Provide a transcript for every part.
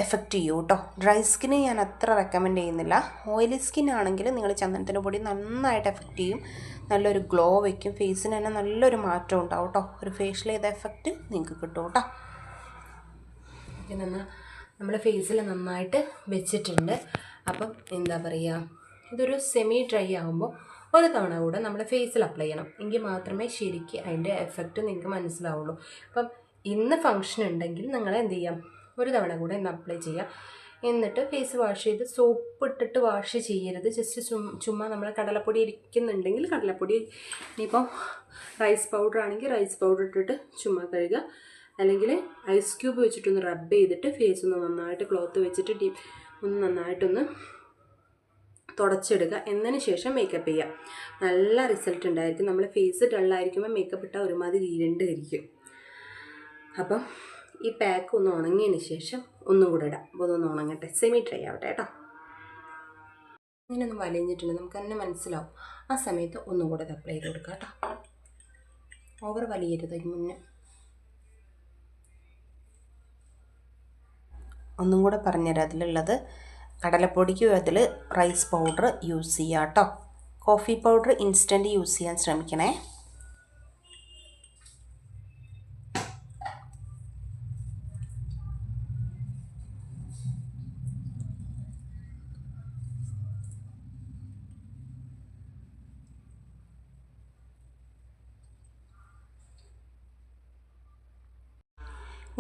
Effect ചെയ്യും കേട്ടോ. Dry സ്കിന് ഞാൻ അത്ര റെക്കമെൻഡ് ചെയ്യുന്നില്ല. ഓയിലി സ്കിൻ ആണെങ്കിൽ നിങ്ങൾ ചന്ദനത്തിൻ്റെ പൊടി നന്നായിട്ട് എഫക്റ്റ് ചെയ്യും, നല്ലൊരു ഗ്ലോ വയ്ക്കും, ഫേസിന് തന്നെ നല്ലൊരു മാറ്റം ഉണ്ടാവും കേട്ടോ. ഒരു ഫേഷ്യൽ ചെയ്ത എഫക്റ്റ് നിങ്ങൾക്ക് കിട്ടും കേട്ടോ. പിന്നെ നമ്മൾ ഫേസിൽ നന്നായിട്ട് വെച്ചിട്ടുണ്ട്. അപ്പം എന്താ പറയുക, ഇതൊരു സെമി ഡ്രൈ ആകുമ്പോൾ ഒരു തവണ കൂടെ നമ്മൾ ഫേസിൽ അപ്ലൈ ചെയ്യണം. എങ്കിൽ മാത്രമേ ശരിക്കും അതിൻ്റെ എഫക്റ്റ് നിങ്ങൾക്ക് മനസ്സിലാവുള്ളൂ. അപ്പം ഇന്ന് ഫങ്ഷൻ ഉണ്ടെങ്കിൽ നിങ്ങൾ എന്ത് ചെയ്യാം, ഒരു തവണ കൂടെ ഇന്ന് അപ്ലൈ ചെയ്യാം. എന്നിട്ട് ഫേസ് വാഷ് ചെയ്ത് സോപ്പ് ഇട്ടിട്ട് വാഷ് ചെയ്യരുത്. ജസ്റ്റ് ചുമ്മാ നമ്മൾ കടലപ്പൊടി ഇരിക്കുന്നുണ്ടെങ്കിൽ കടലപ്പൊടി, ഇനിയിപ്പോൾ റൈസ് പൗഡർ ആണെങ്കിൽ റൈസ് പൗഡർ ഇട്ടിട്ട് ചുമ്മാ കഴുകുക. അല്ലെങ്കിൽ ഐസ് ക്യൂബ് വെച്ചിട്ടൊന്ന് റബ്ബ് ചെയ്തിട്ട് ഫേസ് ഒന്ന് നന്നായിട്ട് ക്ലോത്ത് വെച്ചിട്ട് ഒന്ന് നന്നായിട്ടൊന്ന് തുടച്ചെടുക്കുക. എന്നതിന് ശേഷം മേക്കപ്പ് ചെയ്യുക. നല്ല റിസൾട്ട് ഉണ്ടായിരിക്കും. നമ്മൾ ഫേസ് ഡള്ളായിരിക്കുമ്പോൾ മേക്കപ്പ് ഇട്ടാൽ ഒരുമാതിരി ഇരുണ്ടിരിക്കും. അപ്പം ഈ പാക്ക് ഒന്ന് ഉണങ്ങിയതിന് ശേഷം ഒന്നും കൂടെ ഇടാം. അപ്പോൾ അതൊന്ന് ഉണങ്ങട്ടെ, സെമി ഡ്രൈ ആവട്ടെ കേട്ടോ. ഇങ്ങനെ ഒന്ന് വലിഞ്ഞിട്ടുണ്ട്, നമുക്ക് തന്നെ മനസ്സിലാവും. ആ സമയത്ത് ഒന്നും കൂടെ അപ്ലൈ ചെയ്ത് കൊടുക്കുക കേട്ടോ. ഓവർ വലിയരുത്. അതിന് മുന്നേ ഒന്നും കൂടെ പറഞ്ഞുതരാം. അതിലുള്ളത് കടലപ്പൊടിക്കും അതിൽ റൈസ് പൗഡർ യൂസ് ചെയ്യുക കേട്ടോ. കോഫി പൗഡർ ഇൻസ്റ്റൻറ്റ് യൂസ് ചെയ്യാൻ ശ്രമിക്കണേ.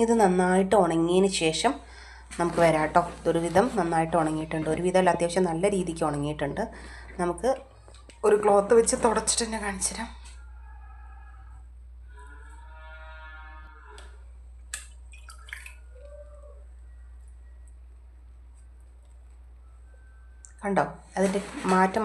ഇത് നന്നായിട്ട് ഉണങ്ങിയതിന് ശേഷം നമുക്ക് വരാം കേട്ടോ. ഇതൊരുവിധം നന്നായിട്ട് ഉണങ്ങിയിട്ടുണ്ട്. ഒരുവിധം അല്ല, അത്യാവശ്യം നല്ല രീതിക്ക് ഉണങ്ങിയിട്ടുണ്ട്. നമുക്ക് ഒരു ക്ലോത്ത് വെച്ച് തുടച്ചിട്ട് തന്നെ കാണിച്ചു തരാം. കണ്ടോ അതിൻ്റെ മാറ്റം?